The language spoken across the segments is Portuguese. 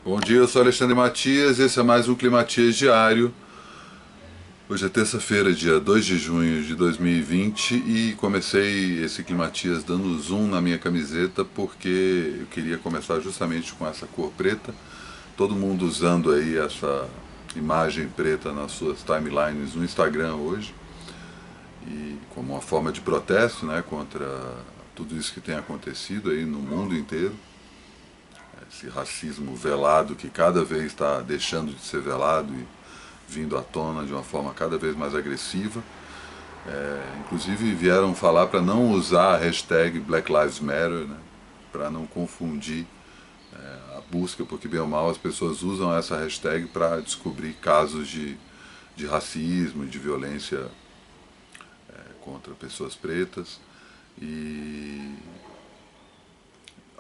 Bom dia, eu sou Alexandre Matias, esse é mais um Climatias Diário. Hoje é terça-feira, dia 2 de junho de 2020 e comecei esse Climatias dando zoom na minha camiseta porque eu queria começar justamente com essa cor preta. Todo mundo usando aí essa imagem preta nas suas timelines no Instagram hoje e como uma forma de protesto, né, contra tudo isso que tem acontecido aí no mundo inteiro. Esse racismo velado que cada vez está deixando de ser velado e vindo à tona de uma forma cada vez mais agressiva. Inclusive vieram falar para não usar a hashtag Black Lives Matter, né, para não confundir a busca, porque bem ou mal as pessoas usam essa hashtag para descobrir casos de racismo e de violência contra pessoas pretas. E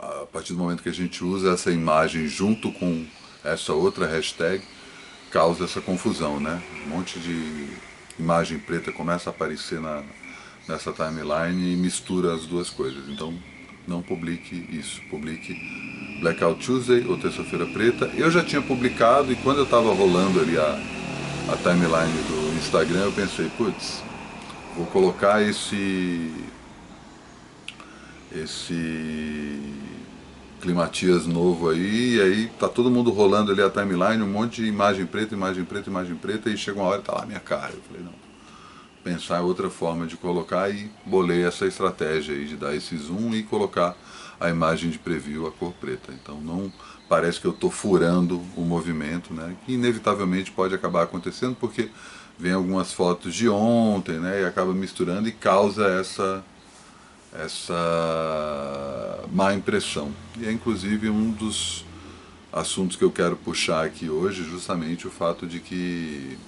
a partir do momento que a gente usa essa imagem junto com essa outra hashtag, causa essa confusão, né? Um monte de imagem preta começa a aparecer nessa timeline e mistura as duas coisas. Então, não publique isso. Publique Blackout Tuesday ou Terça-feira Preta. Eu já tinha publicado e quando eu estava rolando ali a timeline do Instagram, eu pensei, putz, vou colocar esse Climatias novo aí, e aí tá todo mundo rolando ali a timeline, um monte de imagem preta, imagem preta, imagem preta, e chega uma hora e tá lá a minha cara. Eu falei, não, pensar em outra forma de colocar e bolei essa estratégia aí de dar esse zoom e colocar a imagem de preview a cor preta. Então não parece que eu tô furando o movimento, né, que inevitavelmente pode acabar acontecendo porque vem algumas fotos de ontem, né, e acaba misturando e causa essa má impressão. E é inclusive um dos assuntos que eu quero puxar aqui hoje, justamente o fato de que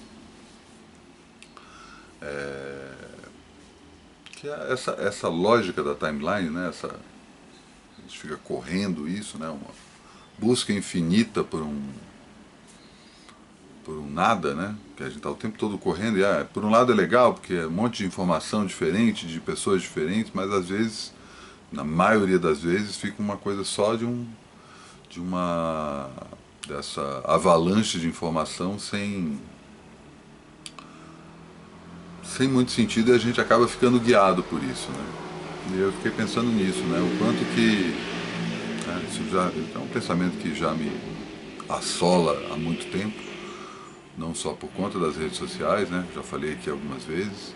essa lógica da timeline, né, a gente fica correndo isso, né, uma busca infinita por um nada, né, que a gente está o tempo todo correndo, e por um lado é legal, porque é um monte de informação diferente, de pessoas diferentes, mas às vezes, na maioria das vezes, fica uma coisa só dessa avalanche de informação sem muito sentido, e a gente acaba ficando guiado por isso, né. E eu fiquei pensando nisso, né, o quanto que isso já é um pensamento que já me assola há muito tempo, não só por conta das redes sociais, né, já falei aqui algumas vezes,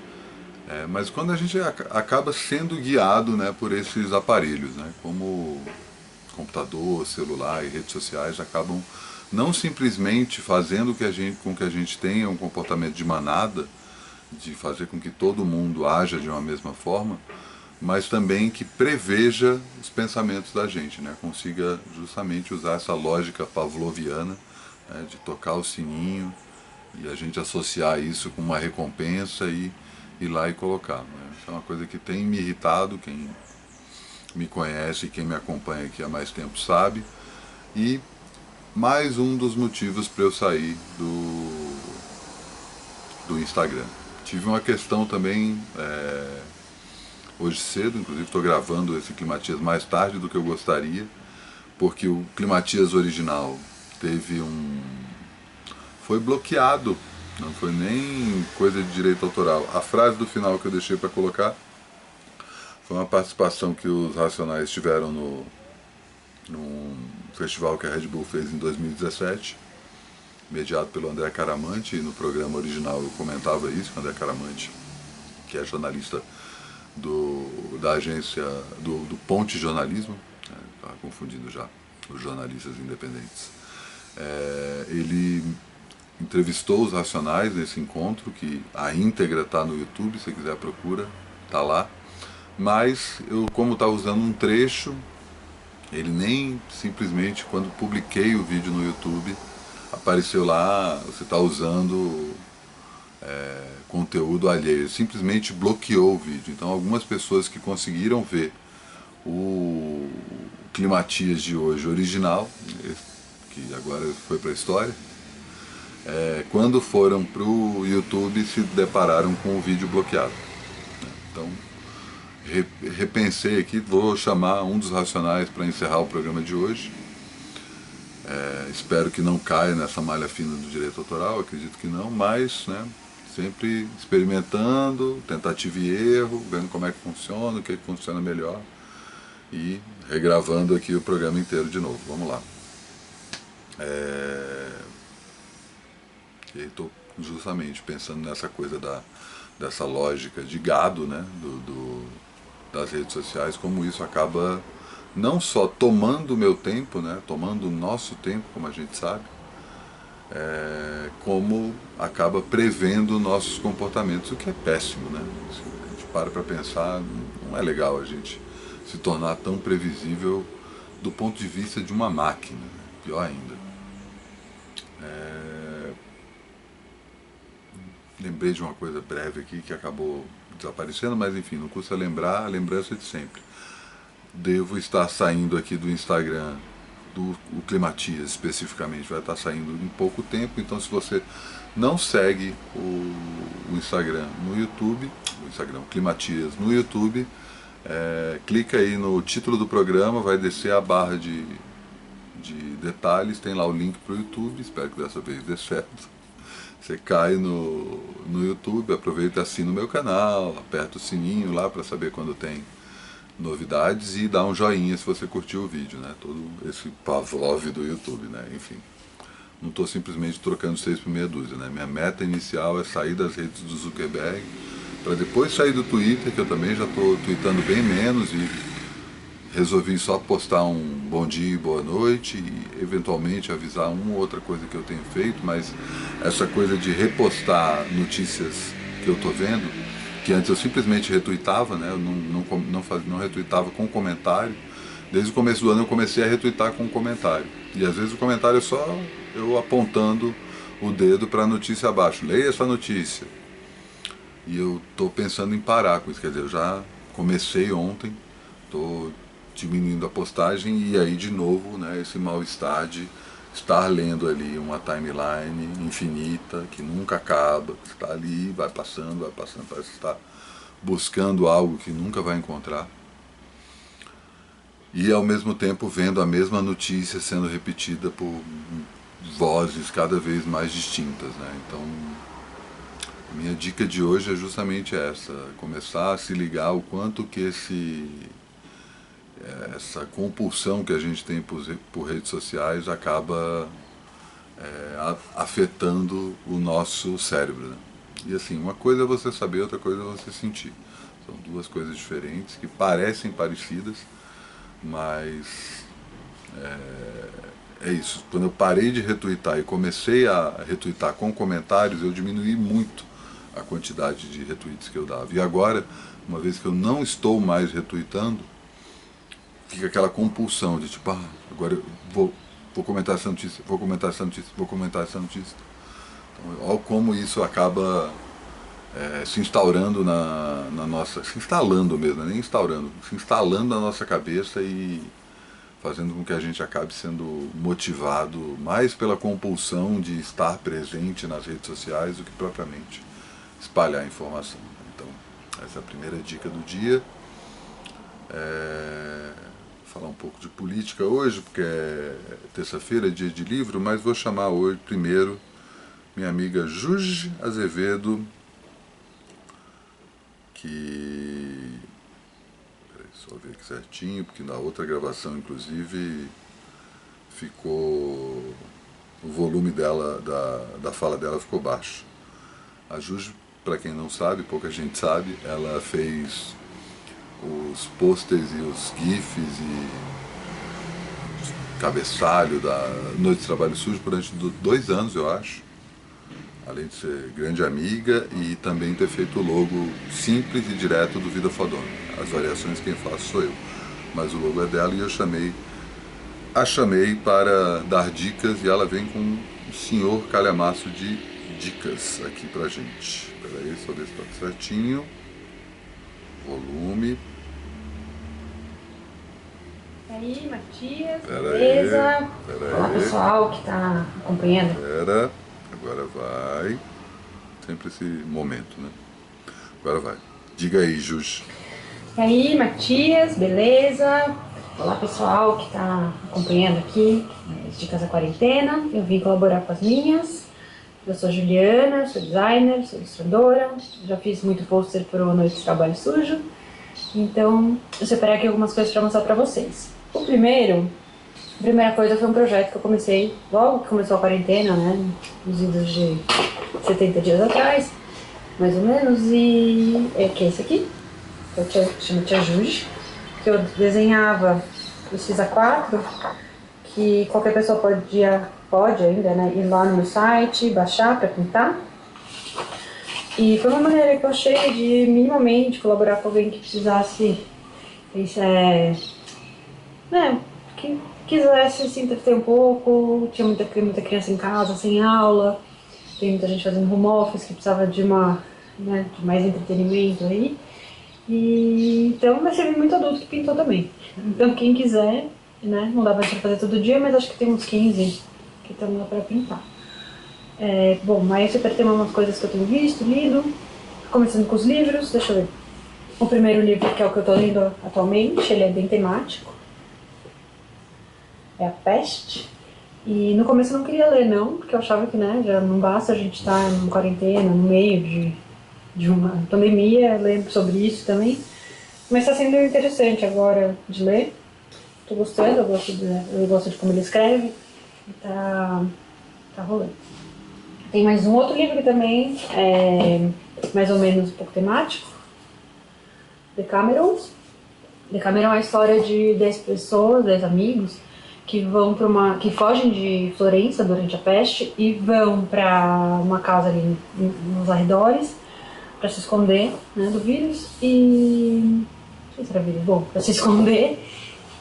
mas quando a gente acaba sendo guiado, né, por esses aparelhos, né, como computador, celular e redes sociais acabam não simplesmente fazendo com que a gente tenha um comportamento de manada, de fazer com que todo mundo haja de uma mesma forma, mas também que preveja os pensamentos da gente, né, consiga justamente usar essa lógica pavloviana, né, de tocar o sininho e a gente associar isso com uma recompensa e ir lá e colocar, né. Isso é uma coisa que tem me irritado, quem me conhece, quem me acompanha aqui há mais tempo sabe, e mais um dos motivos para eu sair do Instagram. Tive uma questão também hoje cedo, inclusive estou gravando esse Climatias mais tarde do que eu gostaria, porque o Climatias original foi bloqueado, não foi nem coisa de direito autoral. A frase do final que eu deixei para colocar foi uma participação que os Racionais tiveram num festival que a Red Bull fez em 2017, mediado pelo André Caramante, e no programa original eu comentava isso, o André Caramante, que é jornalista da agência do Ponte Jornalismo, estava confundindo já os jornalistas independentes. Ele entrevistou os Racionais nesse encontro, que a íntegra está no YouTube, se quiser procura, está lá. Mas eu, como estava usando um trecho, ele nem simplesmente, quando publiquei o vídeo no YouTube, apareceu lá, você está usando conteúdo alheio. Ele simplesmente bloqueou o vídeo. Então algumas pessoas que conseguiram ver o Climatias de hoje original, que agora foi para a história, quando foram para o YouTube se depararam com o vídeo bloqueado. Então repensei aqui, vou chamar um dos Racionais para encerrar o programa de hoje, Espero que não caia nessa malha fina do direito autoral, acredito que não, mas, né, sempre experimentando, tentativa e erro, vendo como é que funciona, o que funciona melhor e regravando aqui o programa inteiro de novo. Vamos lá. E aí estou justamente pensando nessa coisa dessa lógica de gado, né, das redes sociais, como isso acaba não só tomando o meu tempo, né, tomando o nosso tempo, como a gente sabe, como acaba prevendo nossos comportamentos, o que é péssimo, né? Se a gente para pensar, não é legal a gente se tornar tão previsível do ponto de vista de uma máquina, né? Pior ainda. Lembrei de uma coisa breve aqui que acabou desaparecendo, mas enfim, não custa lembrar, a lembrança de sempre. Devo estar saindo aqui do Instagram, o Climatias especificamente, vai estar saindo em pouco tempo, então se você não segue o Instagram no YouTube, o Climatias no YouTube, clica aí no título do programa, vai descer a barra de detalhes, tem lá o link para o YouTube, espero que dessa vez dê certo. Você cai no YouTube, aproveita e assina o meu canal, aperta o sininho lá para saber quando tem novidades e dá um joinha se você curtiu o vídeo, né? Todo esse Pavlov do YouTube, né? Enfim, não estou simplesmente trocando 6 por meia dúzia, né? Minha meta inicial é sair das redes do Zuckerberg, para depois sair do Twitter, que eu também já estou tweetando bem menos e resolvi só postar um bom dia e boa noite e eventualmente avisar uma ou outra coisa que eu tenho feito, mas essa coisa de repostar notícias que eu estou vendo, que antes eu simplesmente retuitava, né? Eu não retuitava com comentário. Desde o começo do ano eu comecei a retuitar com comentário. E às vezes o comentário é só eu apontando o dedo para a notícia abaixo. Leia essa notícia. E eu estou pensando em parar com isso. Quer dizer, eu já comecei ontem, estou diminuindo a postagem e aí de novo, né, esse mal-estar de estar lendo ali uma timeline infinita, que nunca acaba, que está ali, vai passando, parece que está buscando algo que nunca vai encontrar. E ao mesmo tempo vendo a mesma notícia sendo repetida por vozes cada vez mais distintas, né? Então, a minha dica de hoje é justamente essa, começar a se ligar o quanto que essa compulsão que a gente tem por redes sociais acaba afetando o nosso cérebro, né? E assim, uma coisa é você saber, outra coisa é você sentir. São duas coisas diferentes que parecem parecidas, mas é isso. Quando eu parei de retuitar e comecei a retuitar com comentários, eu diminuí muito a quantidade de retweets que eu dava. E agora, uma vez que eu não estou mais retuitando, fica aquela compulsão de tipo, agora eu vou comentar essa notícia, vou comentar essa notícia, vou comentar essa notícia. Então, olha como isso acaba se instaurando na nossa, se instalando mesmo, nem instaurando, se instalando na nossa cabeça e fazendo com que a gente acabe sendo motivado mais pela compulsão de estar presente nas redes sociais do que propriamente espalhar a informação. Então, essa é a primeira dica do dia. Vou falar um pouco de política hoje, porque é terça-feira, é dia de livro, mas vou chamar hoje primeiro minha amiga Juge Azevedo, que... Peraí, só ver aqui certinho, porque na outra gravação, inclusive, ficou... O volume dela, da fala dela ficou baixo. A Juge, para quem não sabe, pouca gente sabe, ela fez os posters e os gifs e cabeçalho da Noite de Trabalho Sujo durante 2 anos, eu acho. Além de ser grande amiga e também ter feito o logo simples e direto do Vida Fodona. As variações quem faz sou eu, mas o logo é dela e eu a chamei para dar dicas e ela vem com um senhor calhamaço de dicas aqui pra gente. Espera aí, só ver se tá certinho. Volume. E aí, Matias, beleza? Olá, pessoal que está acompanhando. Agora vai. Sempre esse momento, né? Agora vai. Diga aí, Jus. E aí, Matias, beleza? Olá pessoal que está acompanhando aqui as Dicas da Quarentena. Eu vim colaborar com as minhas. Eu sou Juliana, sou designer, sou ilustradora. Já fiz muito pôster para o Noite de Trabalho Sujo. Então eu separei aqui algumas coisas para mostrar para vocês. A primeira coisa foi um projeto que eu comecei logo que começou a quarentena, né? Nos idos de 70 dias atrás, mais ou menos. E que é esse aqui, que eu chamo Tia Juju. Que eu desenhava esses A4, que qualquer pessoa pode ainda, né, ir lá no meu site, baixar para pintar. E foi uma maneira que eu achei de minimamente colaborar com alguém que precisasse, que quisesse se entreter um pouco. Tinha muita criança em casa, sem aula, tem muita gente fazendo home office que precisava de de mais entretenimento aí. E então vai servir muito adulto que pintou também. Então quem quiser, né, não dá pra fazer todo dia, mas acho que tem uns 15 que estão lá pra pintar. Bom, mas eu quero ter umas coisas que eu tenho visto, lido, começando com os livros, deixa eu ver. O primeiro livro, que é o que eu tô lendo atualmente, ele é bem temático, é A Peste. E no começo eu não queria ler não, porque eu achava que, né, já não basta a gente estar em quarentena, no meio de uma pandemia, lendo sobre isso também. Mas está sendo interessante agora de ler. Estou gostando, eu gosto de como ele escreve. E tá rolando. Tem mais um outro livro que também é mais ou menos um pouco temático. Decameron. Decameron é a história de 10 pessoas, 10 amigos, que fogem de Florença durante a peste e vão para uma casa ali nos arredores para se esconder, né, do vírus. E não sei se era vírus, bom, para se esconder.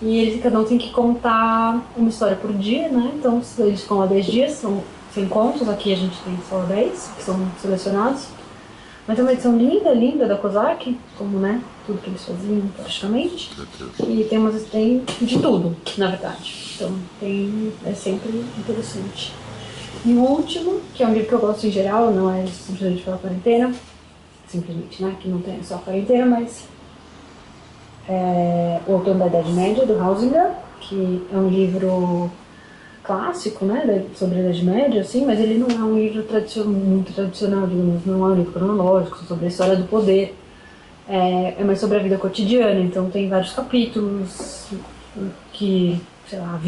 E eles cada um tem que contar uma história por dia, né? Então eles ficam lá 10 dias, são 100 contos. Aqui a gente tem só 10 que são selecionados. Mas é uma edição linda da Kozak, como, né, tudo que eles faziam praticamente. E tem de tudo, na verdade. Então é sempre interessante. E o último, que é um livro que eu gosto em geral, não é simplesmente pela quarentena, simplesmente, né, que não tem só a quarentena, mas O Outono da Idade Média, do Hausinger, que é um livro clássico, né, sobre a Idade Média, assim, mas ele não é um livro muito tradicional, digamos, não é um livro cronológico sobre a história do poder, é mais sobre a vida cotidiana. Então tem vários capítulos que, sei lá,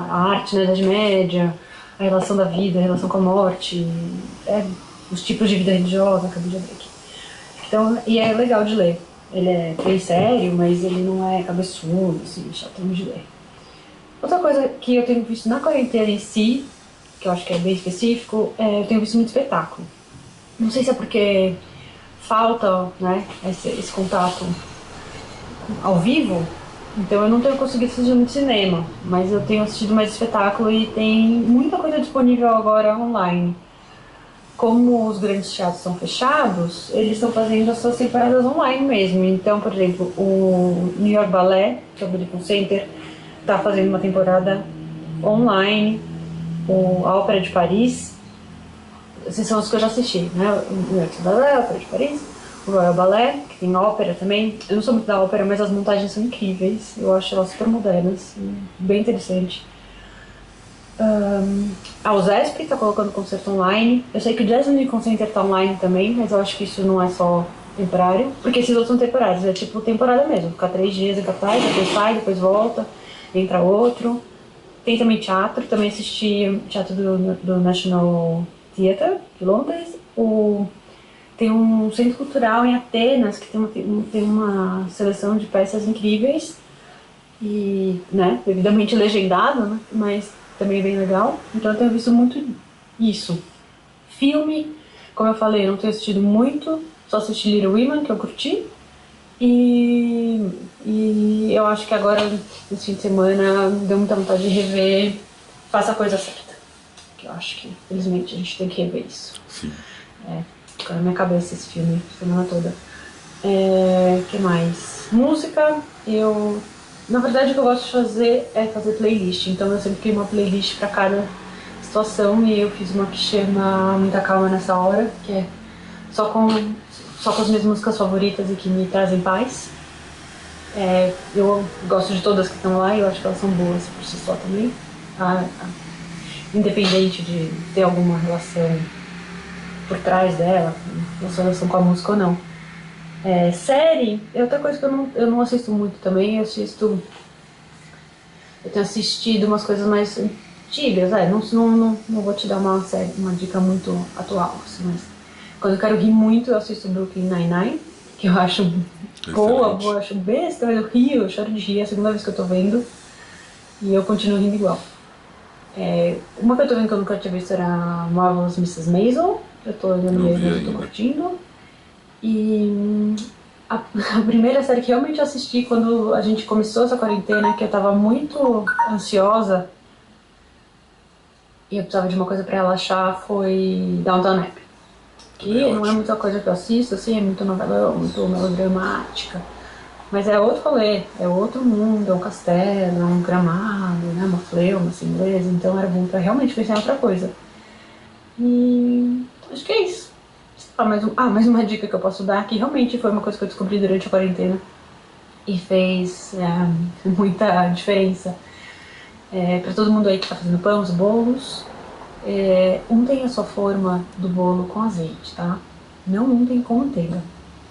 a arte na Idade Média, a relação da vida, a relação com a morte, os tipos de vida religiosa, acabei de abrir aqui. Então, e é legal de ler. Ele é bem sério, mas ele não é cabeçudo, assim, chatão de ler. Outra coisa que eu tenho visto na quarentena em si, que eu acho que é bem específico, eu tenho visto muito espetáculo. Não sei se é porque falta, né, esse contato ao vivo, então eu não tenho conseguido assistir muito cinema, mas eu tenho assistido mais espetáculo e tem muita coisa disponível agora online. Como os grandes teatros são fechados, eles estão fazendo as suas temporadas online mesmo. Então, por exemplo, o New York Ballet, que é o Beacon Center, está fazendo uma temporada online. A Ópera de Paris, esses são os que eu já assisti, né? O New York Ballet, a Ópera de Paris, o Royal Ballet, que tem ópera também. Eu não sou muito da ópera, mas as montagens são incríveis. Eu acho elas super modernas, bem interessante. A USESP está colocando concerto online. Eu sei que o Jazz Beacon Center está online também, mas eu acho que isso não é só temporário, porque esses outros são temporários, é tipo temporada mesmo, ficar 3 dias em cartaz, depois sai, depois volta, entra outro. Tem também teatro, também assisti teatro do National Theatre de Londres. Tem um centro cultural em Atenas que tem uma seleção de peças incríveis e, né, devidamente legendado, né, mas também é bem legal. Então eu tenho visto muito isso. Filme, como eu falei, eu não tenho assistido muito, só assisti Little Women, que eu curti. E eu acho que agora, nesse fim de semana, deu muita vontade de rever Faça a Coisa Certa. Que eu acho que, infelizmente, a gente tem que rever isso. Sim. Ficou na minha cabeça esse filme, a semana toda. Que mais? Música, na verdade, o que eu gosto de fazer é fazer playlist. Então eu sempre crio uma playlist para cada situação e eu fiz uma que chama Muita Calma Nessa Hora, que é só com as minhas músicas favoritas e que me trazem paz. Eu gosto de todas que estão lá e eu acho que elas são boas por si só também. Independente de ter alguma relação por trás dela, uma relação com a música ou não. Série é outra coisa que eu não assisto muito também. Eu tenho assistido umas coisas mais antigas. Não vou te dar uma dica muito atual, assim, mas quando eu quero rir muito, eu assisto Brooklyn Nine-Nine, que eu acho boa, Excelente. eu acho besta, mas eu rio, eu choro de rir, é a segunda vez que eu tô vendo, e eu continuo rindo igual. Uma que eu tô vendo que eu nunca tinha visto era Marvelous Mrs. Maisel, eu tô olhando Não mesmo, vi mas eu tô ainda. curtindo. E a primeira série que realmente eu assisti quando a gente começou essa quarentena, que eu tava muito ansiosa e eu precisava de uma coisa pra relaxar, foi Downton Abbey. Também é Que não é ótimo. muita coisa que eu assisto, assim, é muito novelão, muito melodramática. Mas é outro rolê, é outro mundo, é um castelo, é um gramado, né, uma fleuma, assim, inglesa, então era bom pra realmente pensar em outra coisa. E acho que é isso. Mais uma dica que eu posso dar, que realmente foi uma coisa que eu descobri durante a quarentena e fez muita diferença. Para todo mundo aí que tá fazendo pão, os bolos, untem a sua forma do bolo com azeite, tá? Não untem com manteiga.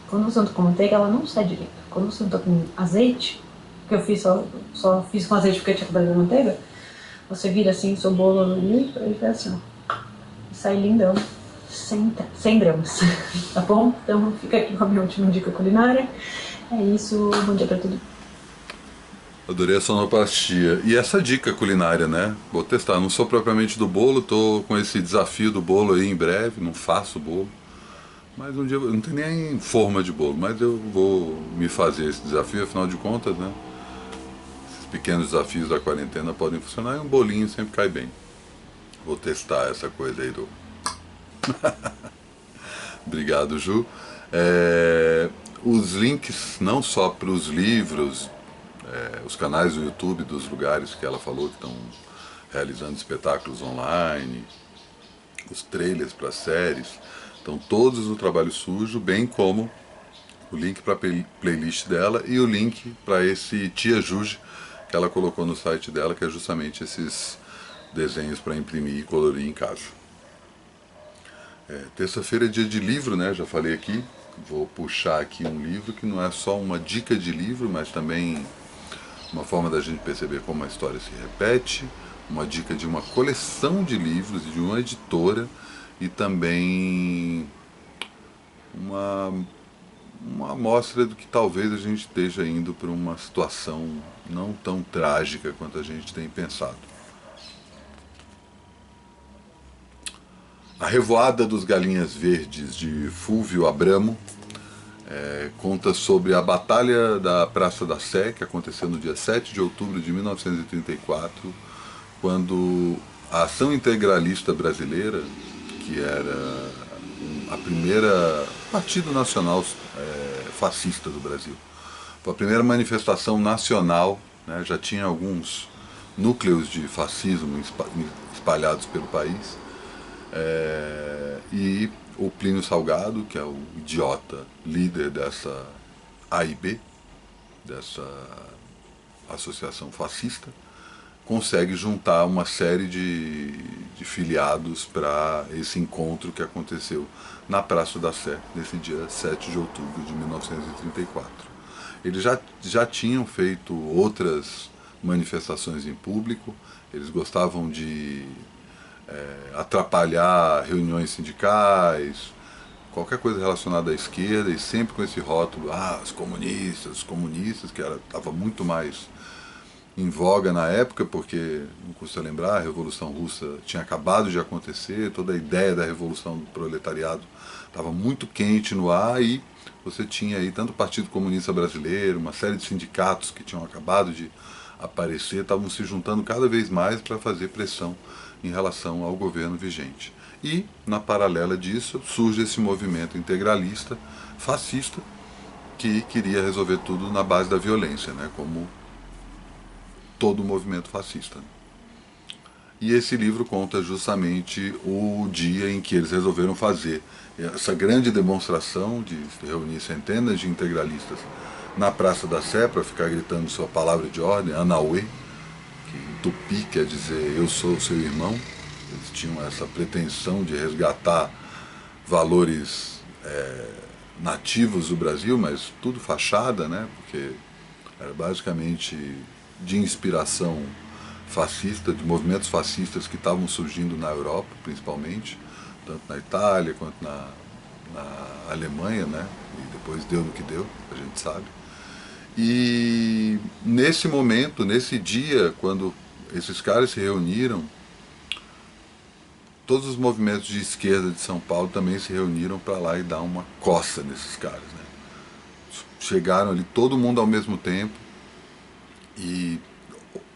Quando você unta com manteiga, ela não sai direito. Quando você unta com azeite, que eu fiz só fiz com azeite porque eu tinha acabado de manteiga, você vira assim seu bolo e faz assim, ó. Sai lindão. 100 gramas, tá bom? Então fica aqui com a minha última dica culinária. É isso, bom dia pra tudo. Adorei a sonoplastia. E essa dica culinária, né? Vou testar. Não sou propriamente do bolo, tô com esse desafio do bolo aí em breve, não faço bolo. Mas um dia eu não tenho nem forma de bolo, mas eu vou me fazer esse desafio, afinal de contas, né? Esses pequenos desafios da quarentena podem funcionar e um bolinho sempre cai bem. Vou testar essa coisa aí do. Obrigado, Ju. É, os links, não só para os livros, os canais do YouTube dos lugares que ela falou que estão realizando espetáculos online, os trailers para séries, estão todos no Trabalho Sujo, bem como o link para a playlist dela e o link para esse Tia Juge que ela colocou no site dela, que é justamente esses desenhos para imprimir e colorir em casa. Terça-feira é dia de livro, né? Já falei aqui. Vou puxar aqui um livro que não é só uma dica de livro, mas também uma forma da gente perceber como a história se repete, uma dica de uma coleção de livros de uma editora e também uma, uma amostra do que talvez a gente esteja indo para uma situação não tão trágica quanto a gente tem pensado. A Revoada dos Galinhas Verdes, de Fúvio Abramo, conta sobre a Batalha da Praça da Sé, que aconteceu no dia 7 de outubro de 1934, quando a Ação Integralista Brasileira, que era a primeira partido nacional fascista do Brasil, foi a primeira manifestação nacional, né, já tinha alguns núcleos de fascismo espalhados pelo país, e o Plínio Salgado, que é o idiota líder dessa AIB, dessa associação fascista, consegue juntar uma série de filiados para esse encontro que aconteceu na Praça da Sé, nesse dia 7 de outubro de 1934. Eles já tinham feito outras manifestações em público, eles gostavam de atrapalhar reuniões sindicais, qualquer coisa relacionada à esquerda, e sempre com esse rótulo, os comunistas, que estava muito mais em voga na época, porque, não custa lembrar, a Revolução Russa tinha acabado de acontecer, toda a ideia da Revolução do Proletariado estava muito quente no ar, e você tinha aí tanto o Partido Comunista Brasileiro, uma série de sindicatos que tinham acabado de aparecer, estavam se juntando cada vez mais para fazer pressão em relação ao governo vigente. E, na paralela disso, surge esse movimento integralista, fascista, que queria resolver tudo na base da violência, né, como todo o movimento fascista. E esse livro conta justamente o dia em que eles resolveram fazer essa grande demonstração de reunir centenas de integralistas na Praça da Sé para ficar gritando sua palavra de ordem, Anauê, que em tupi quer dizer eu sou seu irmão. Eles tinham essa pretensão de resgatar valores nativos do Brasil, mas tudo fachada, né? Porque era basicamente de inspiração fascista, de movimentos fascistas que estavam surgindo na Europa, principalmente, tanto na Itália quanto na Alemanha, né? E depois deu no que deu, a gente sabe. E nesse momento, nesse dia, quando esses caras se reuniram, todos os movimentos de esquerda de São Paulo também se reuniram para lá e dar uma coça nesses caras, né? Chegaram ali todo mundo ao mesmo tempo e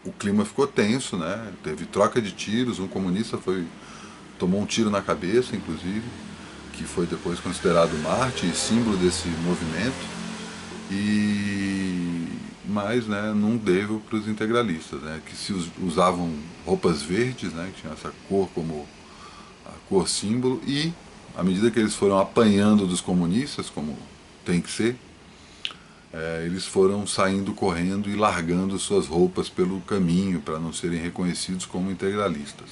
o clima ficou tenso, né? Teve troca de tiros, um comunista tomou um tiro na cabeça, inclusive, que foi depois considerado mártir e símbolo desse movimento. Mas, né, não deu para os integralistas, né, que se usavam roupas verdes, né, que tinham essa cor como a cor símbolo, e à medida que eles foram apanhando dos comunistas, como tem que ser, eles foram saindo correndo e largando suas roupas pelo caminho para não serem reconhecidos como integralistas,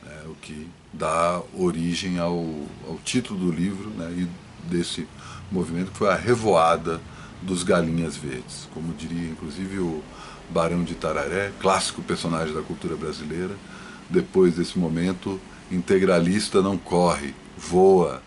né, o que dá origem ao título do livro, né, e desse movimento, que foi a Revoada dos Galinhas Verdes, como diria inclusive o Barão de Itararé, clássico personagem da cultura brasileira. Depois desse momento, integralista não corre, voa.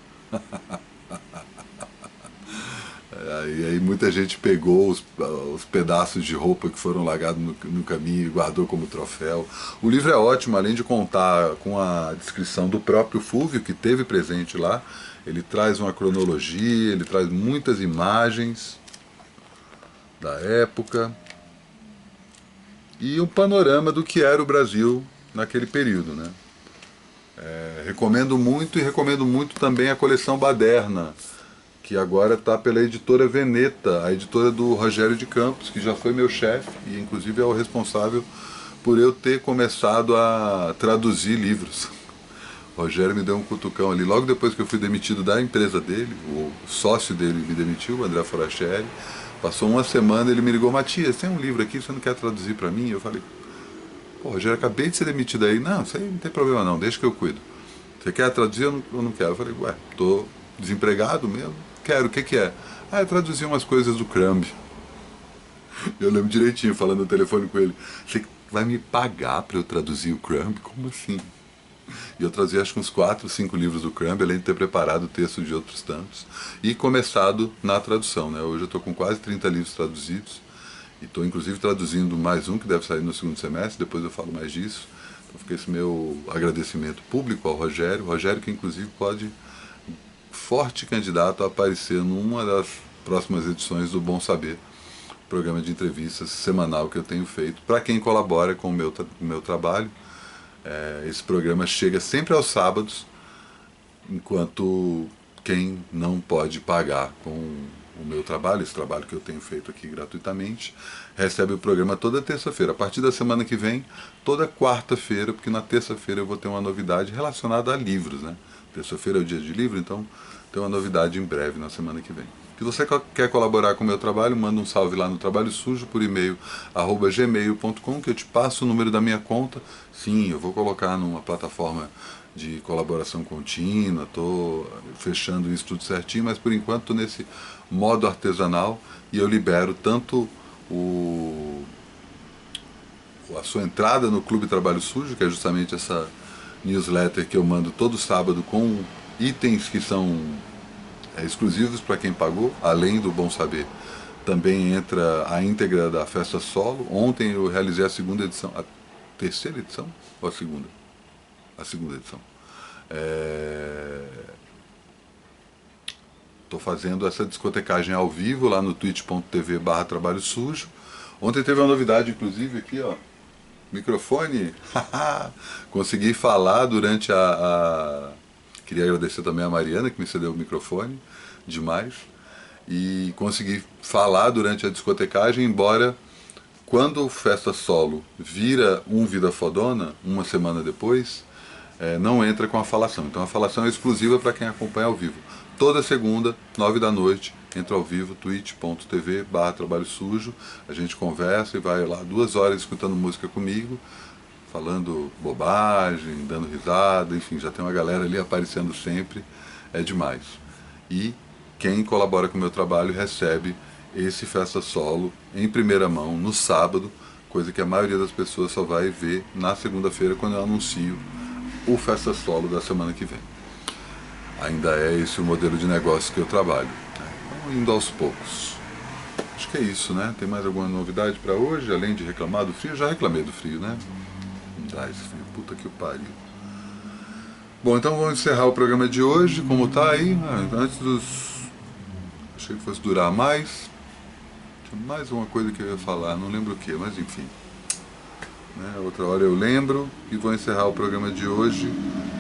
E aí muita gente pegou os pedaços de roupa que foram largados no caminho e guardou como troféu. O livro é ótimo, além de contar com a descrição do próprio Fúvio, que esteve presente lá. Ele traz uma cronologia, ele traz muitas imagens da época e um panorama do que era o Brasil naquele período, né? Recomendo muito, e recomendo muito também a coleção Baderna, que agora está pela editora Veneta, a editora do Rogério de Campos, que já foi meu chefe e inclusive é o responsável por eu ter começado a traduzir livros. O Rogério me deu um cutucão ali, logo depois que eu fui demitido da empresa dele, o sócio dele me demitiu, o André Forastieri. Passou uma semana, ele me ligou: Matias, tem um livro aqui, você não quer traduzir para mim? Eu falei: pô, Rogério, acabei de ser demitido aí. Não, isso aí não tem problema não, deixa que eu cuido. Você quer traduzir? Eu não quero. Eu falei: ué, tô desempregado mesmo? Quero, o que que é? Ah, eu traduzi umas coisas do Crumb. Eu lembro direitinho, falando no telefone com ele: você vai me pagar para eu traduzir o Crumb? Como assim? E eu trazia acho que uns 4, 5 livros do Crumb, além de ter preparado o texto de outros tantos e começado na tradução, né? Hoje eu estou com quase 30 livros traduzidos e estou inclusive traduzindo mais um que deve sair no segundo semestre, depois eu falo mais disso. Então fica esse meu agradecimento público ao Rogério. Rogério, que inclusive pode, forte candidato a aparecer numa das próximas edições do Bom Saber, programa de entrevistas semanal que eu tenho feito para quem colabora com o meu trabalho. Esse programa chega sempre aos sábados, enquanto quem não pode pagar com o meu trabalho, esse trabalho que eu tenho feito aqui gratuitamente, recebe o programa toda terça-feira. A partir da semana que vem, toda quarta-feira, porque na terça-feira eu vou ter uma novidade relacionada a livros, né? Terça-feira é o dia de livro, então tem uma novidade em breve na semana que vem. Se você quer colaborar com o meu trabalho, manda um salve lá no Trabalho Sujo por e-mail @gmail.com, que eu te passo o número da minha conta. Sim, eu vou colocar numa plataforma de colaboração contínua, estou fechando isso tudo certinho, mas por enquanto estou nesse modo artesanal e eu libero tanto a sua entrada no Clube Trabalho Sujo, que é justamente essa newsletter que eu mando todo sábado com itens que são exclusivos para quem pagou, além do Bom Saber. Também entra a íntegra da festa solo. Ontem eu realizei a segunda edição, a terceira edição ou a segunda? A segunda edição. Estou fazendo essa discotecagem ao vivo lá no twitch.tv/trabalho sujo. Ontem teve uma novidade, inclusive, aqui, ó. Microfone. Consegui falar durante Queria agradecer também a Mariana, que me cedeu o microfone, demais. E consegui falar durante a discotecagem, embora quando o Festa Solo vira um Vida Fodona, uma semana depois, não entra com a falação. Então a falação é exclusiva para quem acompanha ao vivo. Toda segunda, 9 da noite, entro ao vivo, twitch.tv/trabalho sujo, a gente conversa e vai lá 2 horas escutando música comigo, falando bobagem, dando risada, enfim, já tem uma galera ali aparecendo sempre, é demais. E quem colabora com o meu trabalho recebe esse Festa Solo em primeira mão, no sábado, coisa que a maioria das pessoas só vai ver na segunda-feira, quando eu anuncio o Festa Solo da semana que vem. Ainda é esse o modelo de negócio que eu trabalho, né? Então, indo aos poucos. Acho que é isso, né? Tem mais alguma novidade para hoje, além de reclamar do frio? Eu já reclamei do frio, né? Não dá esse frio, puta que o pariu. Bom, então vamos encerrar o programa de hoje, como tá aí, antes dos... Achei que fosse durar mais. Tinha mais uma coisa que eu ia falar, não lembro o que, mas enfim. Né? Outra hora eu lembro e vou encerrar o programa de hoje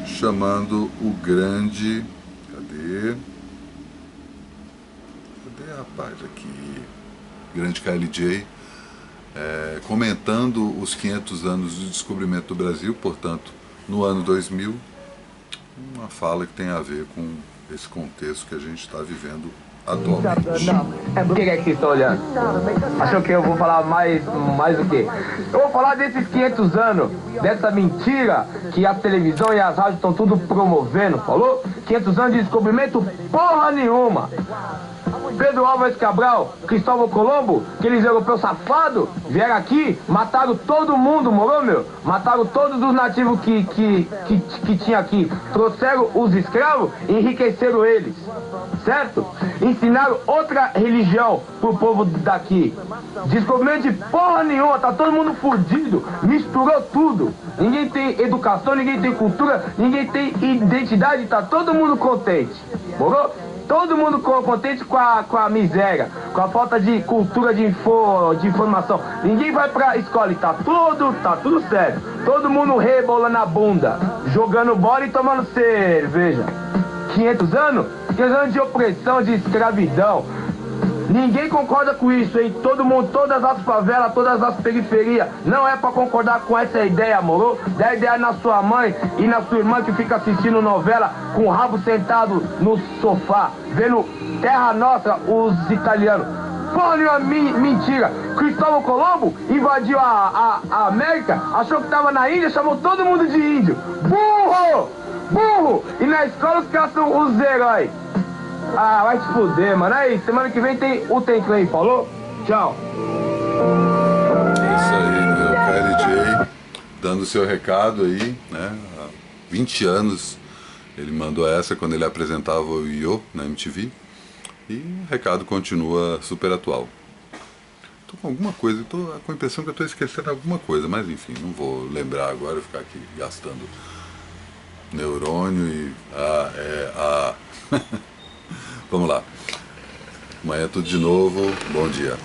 chamando o grande... Cadê, rapaz, aqui? Grande KLJ, comentando os 500 anos do descobrimento do Brasil, portanto, no ano 2000, uma fala que tem a ver com esse contexto que a gente está vivendo atualmente. Não, por que é que vocês estão olhando? Achou que eu vou falar mais o quê? Eu vou falar desses 500 anos, dessa mentira que a televisão e as rádios estão tudo promovendo, falou? 500 anos de descobrimento porra nenhuma. Pedro Álvares Cabral, Cristóvão Colombo, aqueles europeus safados, vieram aqui, mataram todo mundo, morou, meu? Mataram todos os nativos que tinha aqui. Trouxeram os escravos e enriqueceram eles, certo? Ensinaram outra religião pro povo daqui. Descobrimento de porra nenhuma, tá todo mundo fudido, misturou tudo. Ninguém tem educação, ninguém tem cultura, ninguém tem identidade, tá todo mundo contente, morou? Todo mundo contente com a miséria, com a falta de cultura de informação. Ninguém vai pra escola e tá tudo certo. Todo mundo rebolando a bunda, jogando bola e tomando cerveja. 500 anos? 500 anos de opressão, de escravidão. Ninguém concorda com isso, hein? Todo mundo, todas as favelas, todas as periferias. Não é pra concordar com essa ideia, moro? Dá ideia na sua mãe e na sua irmã que fica assistindo novela com o rabo sentado no sofá, vendo Terra Nostra, os italianos. Porra nenhuma, mentira. Cristóvão Colombo invadiu a América, achou que tava na Índia, chamou todo mundo de índio. Burro! Burro! E na escola os caras são os heróis. Ah, vai se fuder, mano. Aí, semana que vem tem o Tem Clay, falou? Tchau. É isso aí, meu KLJ, dando seu recado aí, né? Há 20 anos ele mandou essa quando ele apresentava o Io na MTV. E o recado continua super atual. Tô com alguma coisa, tô com a impressão que eu tô esquecendo alguma coisa, mas enfim, não vou lembrar agora, ficar aqui gastando neurônio e... Vamos lá. Amanhã tudo de novo. Bom dia.